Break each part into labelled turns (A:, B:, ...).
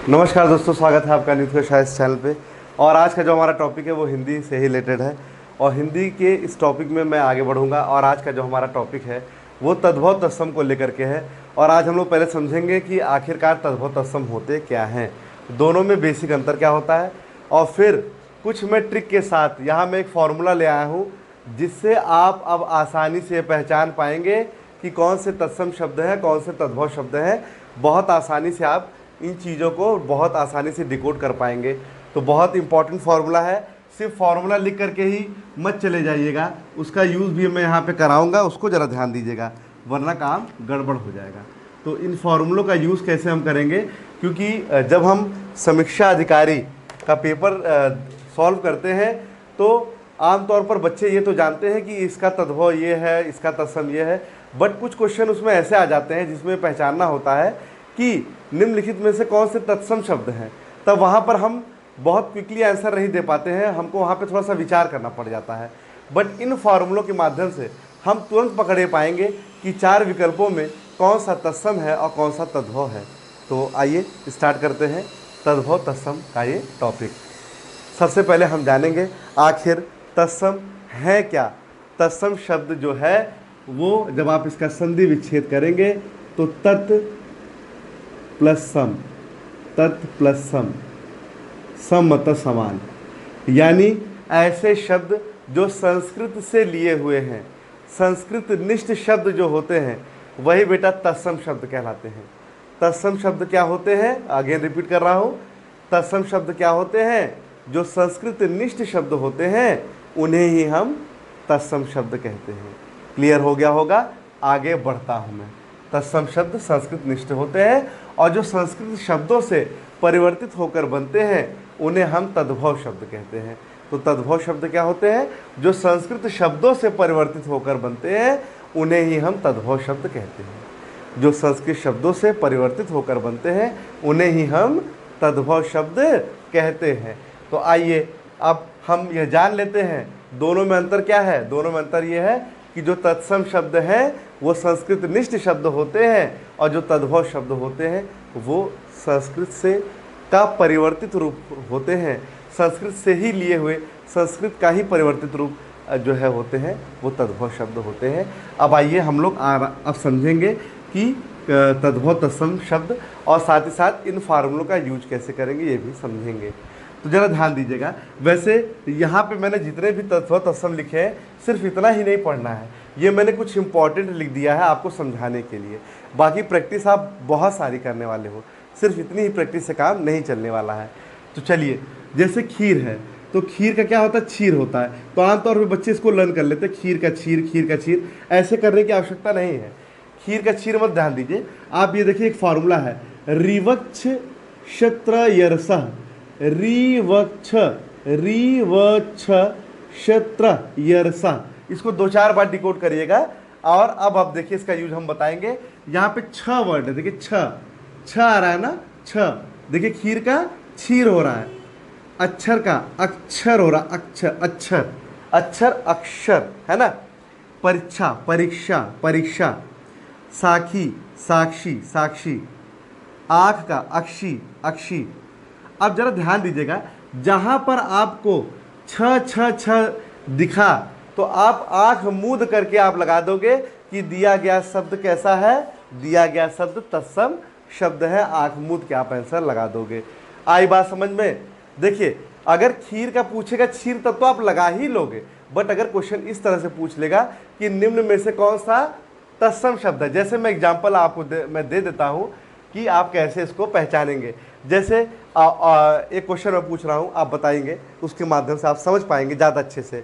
A: नमस्कार दोस्तों, स्वागत है आपका न्यूज़ के शायद चैनल पे। और आज का जो हमारा टॉपिक है वो हिंदी से ही रिलेटेड है और हिंदी के इस टॉपिक में मैं आगे बढ़ूंगा। और आज का जो हमारा टॉपिक है वो तद्भव तत्सम को लेकर के है। और आज हम लोग पहले समझेंगे कि आखिरकार तद्भव तत्सम होते क्या हैं, दोनों में बेसिक अंतर क्या होता है, और फिर कुछ मैं ट्रिक के साथ यहाँ मैं एक फॉर्मूला ले आया हूँ जिससे आप अब आसानी से पहचान पाएंगे कि कौन से तत्सम शब्द हैं, कौन से तद्भव शब्द हैं। बहुत आसानी से आप इन चीज़ों को बहुत आसानी से डिकोड कर पाएंगे। तो बहुत इंपॉर्टेंट फार्मूला है, सिर्फ फार्मूला लिख करके ही मत चले जाइएगा, उसका यूज़ भी मैं यहाँ पे कराऊंगा, उसको ज़रा ध्यान दीजिएगा वरना काम गड़बड़ हो जाएगा। तो इन फार्मूलों का यूज़ कैसे हम करेंगे, क्योंकि जब हम समीक्षा अधिकारी का पेपर सॉल्व करते हैं तो आमतौर पर बच्चे ये तो जानते हैं कि इसका तद्भव ये है, इसका तत्सम ये है, बट कुछ क्वेश्चन उसमें ऐसे आ जाते हैं जिसमें पहचानना होता है कि निम्नलिखित में से कौन से तत्सम शब्द हैं। तब वहाँ पर हम बहुत क्विकली आंसर नहीं दे पाते हैं, हमको वहाँ पे थोड़ा सा विचार करना पड़ जाता है। बट इन फार्मूलों के माध्यम से हम तुरंत पकड़े पाएंगे कि चार विकल्पों में कौन सा तत्सम है और कौन सा तद्भव है। तो आइए स्टार्ट करते हैं तद्भव तत्सम का ये टॉपिक। सबसे पहले हम जानेंगे आखिर तत्सम है क्या। तत्सम शब्द जो है वो जब आप इसका संधि विच्छेद करेंगे तो तत् प्लस सम, तत् प्लस सम, सम मतलब समान, यानी ऐसे शब्द जो संस्कृत से लिए हुए हैं, संस्कृत निष्ठ शब्द जो होते हैं वही बेटा तत्सम शब्द कहलाते हैं। तत्सम शब्द क्या होते हैं, अगेन रिपीट कर रहा हूँ, तत्सम शब्द क्या होते हैं, जो संस्कृत निष्ठ शब्द होते हैं उन्हें ही हम तत्सम शब्द कहते हैं। क्लियर हो गया होगा, आगे बढ़ता हूँ मैं। तत्सम शब्द संस्कृत निष्ठ होते हैं और जो संस्कृत शब्दों से परिवर्तित होकर बनते हैं उन्हें हम तद्भव शब्द कहते हैं। तो तद्भव शब्द क्या होते हैं, जो संस्कृत शब्दों से परिवर्तित होकर बनते हैं उन्हें ही हम तद्भव शब्द कहते हैं। जो संस्कृत शब्दों से परिवर्तित होकर बनते हैं उन्हें ही हम तद्भव शब्द कहते हैं। तो आइए अब हम यह जान लेते हैं दोनों में अंतर क्या है। दोनों में अंतर यह है कि जो तत्सम शब्द हैं वो संस्कृत निष्ठ शब्द होते हैं और जो तद्भव शब्द होते हैं वो संस्कृत से का परिवर्तित रूप होते हैं, संस्कृत से ही लिए हुए, संस्कृत का ही परिवर्तित रूप जो है होते हैं वो तद्भव शब्द होते हैं। अब आइए हम लोग अब समझेंगे कि तद्भव तत्सम शब्द और साथ ही साथ इन फार्मूलों का यूज कैसे करेंगे ये भी समझेंगे। तो ज़रा ध्यान दीजिएगा, वैसे यहाँ पे मैंने जितने भी तद्भव तत्सम लिखे हैं सिर्फ इतना ही नहीं पढ़ना है, ये मैंने कुछ इंपॉर्टेंट लिख दिया है आपको समझाने के लिए। बाकी प्रैक्टिस आप बहुत सारी करने वाले हो, सिर्फ इतनी ही प्रैक्टिस से काम नहीं चलने वाला है। तो चलिए, जैसे खीर है तो खीर का क्या होता है, क्षीर होता है। तो आमतौर पर बच्चे इसको लर्न कर लेते हैं, खीर का क्षीर, खीर का क्षीर, ऐसे करने की आवश्यकता नहीं है। खीर का क्षीर मत ध्यान दीजिए आप, ये देखिए एक फार्मूला है, रिवक्ष क्षत्र यरसः, रिवक्ष रिवक्ष क्षत्र यरसः, इसको दो चार बार डिकोड करिएगा। और अब आप देखिए इसका यूज हम बताएंगे। यहाँ पे 6 वर्ड है, देखिए 6 आ रहा है ना, 6। देखिए खीर का क्षीर हो रहा है, अक्षर का अक्षर हो रहा, अक्षर अक्षर अक्षर अक्षर है ना, परीक्षा परीक्षा परीक्षा, साखी साक्षी साक्षी, आँख का अक्षी अक्षी। अब जरा ध्यान दीजिएगा, जहाँ पर आपको 6 दिखा तो आप आँख मूंद करके आप लगा दोगे कि दिया गया शब्द कैसा है, दिया गया शब्द तत्सम शब्द है, आँख मूंद के आप आंसर लगा दोगे। आई बात समझ में। देखिए अगर खीर का पूछेगा क्षीर तब तो आप लगा ही लोगे, बट अगर क्वेश्चन इस तरह से पूछ लेगा कि निम्न में से कौन सा तत्सम शब्द है, जैसे मैं एग्जाम्पल आपको मैं दे देता हूँ कि आप कैसे इसको पहचानेंगे। जैसे एक क्वेश्चन मैं पूछ रहा हूँ, आप बताएंगे, उसके माध्यम से आप समझ पाएंगे ज़्यादा अच्छे से।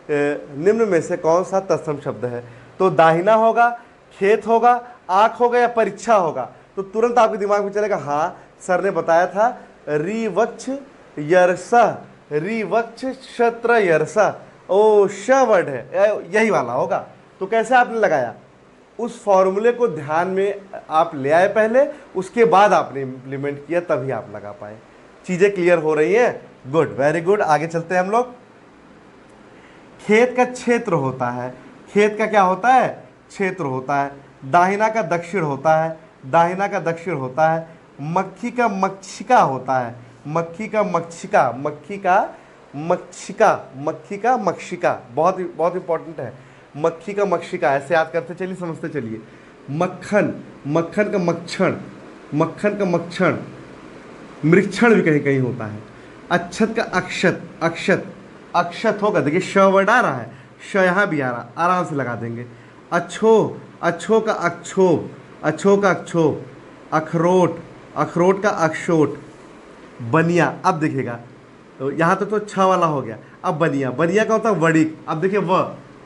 A: निम्न में से कौन सा तत्सम शब्द है, तो दाहिना होगा, खेत होगा, आँख होगा या परीक्षा होगा। तो तुरंत आपके दिमाग में चलेगा हाँ सर ने बताया था रिवक्ष यरसः, रिवक्ष क्षत्र यरसः, ओ श वर्ड है, यही वाला होगा। तो कैसे आपने लगाया, उस फॉर्मूले को ध्यान में आप ले आए पहले, उसके बाद आपने इम्प्लीमेंट किया, तभी आप लगा पाए। चीज़ें क्लियर हो रही हैं, गुड, वेरी गुड। आगे चलते हैं हम लोग। खेत का क्षेत्र होता है, खेत का क्या होता है, क्षेत्र होता है। दाहिना का दक्षिण होता है, दाहिना का दक्षिण होता है। मक्खी का मक्षिका होता है, मक्खी का मक्षिका, मक्खी का मक्षिका, मक्खी का मक्षिका, बहुत बहुत इंपॉर्टेंट है। मक्खी का मक्षिका ऐसे याद करते चलिए, समझते चलिए। मक्खन, मक्खन का मक्खण, मक्खन का मक्खण, मृक्षण भी कहीं कहीं होता है। अक्षत का अक्षत, अक्षत, अक्षत होगा, देखिए श वर्ड आ रहा है, श यहाँ भी आ रहा, आराम से लगा देंगे। अच्छो, अच्छो का अक्षोभ, अच्छो का अक्षोभ। अखरोट, अखरोट का अक्षोट। बनिया, अब देखिएगा तो यहाँ तो छ वाला हो गया। अब बनिया, बनिया का होता है वड़िक। अब देखिए व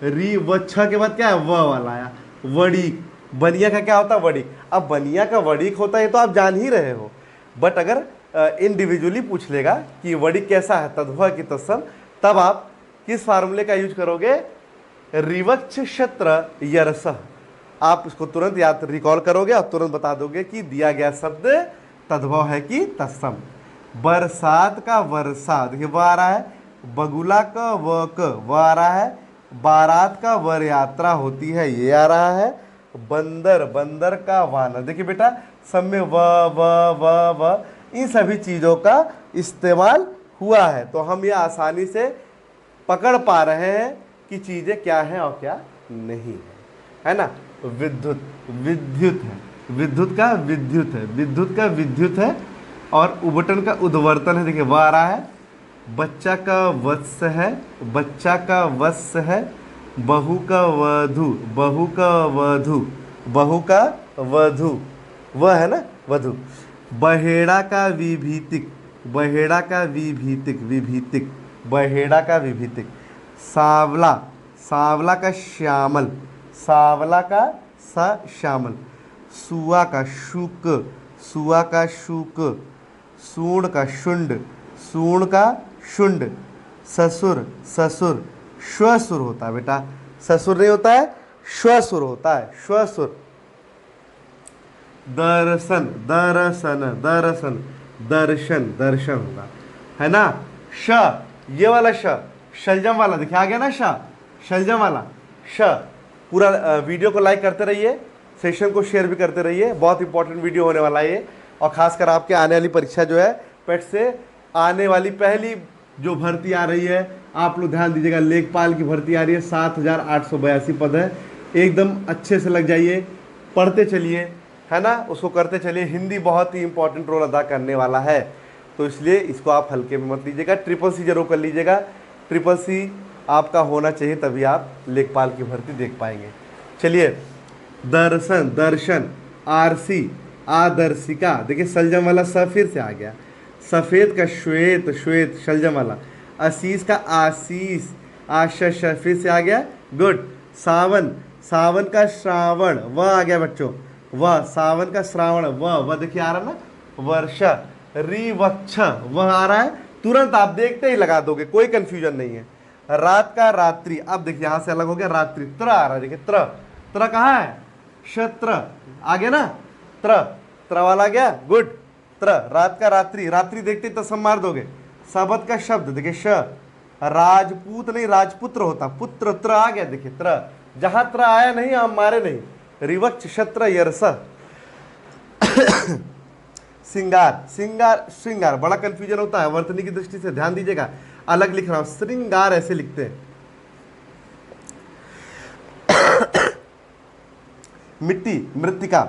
A: री, व छ के बाद क्या है, व वाला आया, वड़िक। बनिया का क्या होता है, वड़िक। अब बनिया का वड़िक होता है, ये तो आप जान ही रहे हो, बट अगर इंडिविजुअली पूछ लेगा कि वड़िक कैसा है, तद्भव की तत्सम, तब आप किस फार्मूले का यूज करोगे, रिवक्ष शत्र यरसः। आप इसको तुरंत याद रिकॉल करोगे और तुरंत बता दोगे कि दिया गया शब्द तद्भव है कि तत्सम। बरसात का वर्षा, देखिए व आ रहा है। बगुला का व क व आ रहा है। बारात का वर यात्रा होती है, ये आ रहा है। बंदर, बंदर का वानर, देखिए बेटा सब में व व व व इन सभी चीज़ों का इस्तेमाल हुआ है, तो हम ये आसानी से पकड़ पा रहे हैं कि चीज़ें क्या हैं और क्या नहीं है ना। विद्युत, विद्युत है, विद्युत का विद्युत है, विद्युत का विद्युत है। और उबटन का उद्वर्तन है, देखिए वह आ रहा है। बच्चा का वत्स है, बच्चा का वत्स है। बहू का वधू, बहू का वधू, बहू का वधू, वह है ना वधू। बहेड़ा का विभीतिक, बहेड़ा का विभीतिक, विभीतिक, बहेड़ा का विभीतिक। सांवला, सांवला का श्यामल, सांवला का श्यामल। सुआ का शुक, सुआ का शुक। सूण का शुंड, सूण का शुंड। ससुर, ससुर, श्वसुर होता है बेटा, ससुर नहीं होता है, श्वसुर होता है, श्वसुर। दर्शन, दर्शन, दर्शन, दर्शन, दर्शन होगा, है ना। श, ये वाला श, शलजम वाला, देखिए आ गया ना श, शलजम वाला श। पूरा वीडियो को लाइक करते रहिए, सेशन को शेयर भी करते रहिए, बहुत इंपॉर्टेंट वीडियो होने वाला है ये। और खासकर आपके आने वाली परीक्षा जो है पेट से आने वाली पहली जो भर्ती आ रही है, आप लोग ध्यान दीजिएगा। लेखपाल की भर्ती आ रही है, 7,882 पद है, एकदम अच्छे से लग जाइए, पढ़ते चलिए, है ना, उसको करते चलिए। हिंदी बहुत ही इंपॉर्टेंट रोल अदा करने वाला है, तो इसलिए इसको आप हल्के में मत लीजिएगा। ट्रिपल सी जरूर कर लीजिएगा, ट्रिपल सी आपका होना चाहिए, तभी आप लेखपाल की भर्ती देख पाएंगे। चलिए, दर्शन, दर्शन। आरसी, आदर्शिका, देखिए सलजम वाला स फिर से आ गया। सफ़ेद का श्वेत, श्वेत, शलजम वाला। आशीष का आशीष, आशीष फिर से आ गया, गुड। सावन, सावन का श्रावण, वह आ गया बच्चों, वह, सावन का श्रावण, वह देखिए आ रहा ना, वर्षा। रिवक्ष, वह आ रहा है, तुरंत आप देखते ही लगा दोगे, कोई कंफ्यूजन नहीं है। रात का रात्रि, अब देखिए यहाँ से अलग हो गया, रात्रि। त्र आ रहा है, देखिए त्र, त्र कहाँ है, शत्र आ गया ना, त्र, त्र वाला आ गया, गुड। त्र, रात का रात्रि, रात्रि देखते तो सब मार दोगे। शब्द का शब्द, देखिए श। राजपूत नहीं, राजपुत्र होता, पुत्र, त्र आ गया, देखिए त्र, जहां त्र आया नहीं हम मारे नहीं। रिवक्ष, शत्र, यरस। श्रृंगार, श्रृंगार, श्रृंगार बड़ा कंफ्यूजन होता है, वर्तनी की दृष्टि से ध्यान दीजिएगा, अलग लिख रहा हूं, श्रृंगार ऐसे लिखते हैं। मिट्टी, मृत्तिका,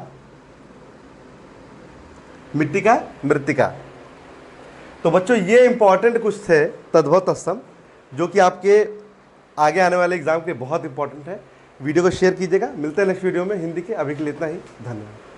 A: मिट्टी का मृत्तिका। तो बच्चों ये इंपॉर्टेंट कुछ थे तद्भव तत्सम, जो कि आपके आगे आने वाले एग्जाम के बहुत इंपॉर्टेंट है। वीडियो को शेयर कीजिएगा, मिलते हैं नेक्स्ट वीडियो में हिंदी के, अभी के लिए इतना ही, धन्यवाद।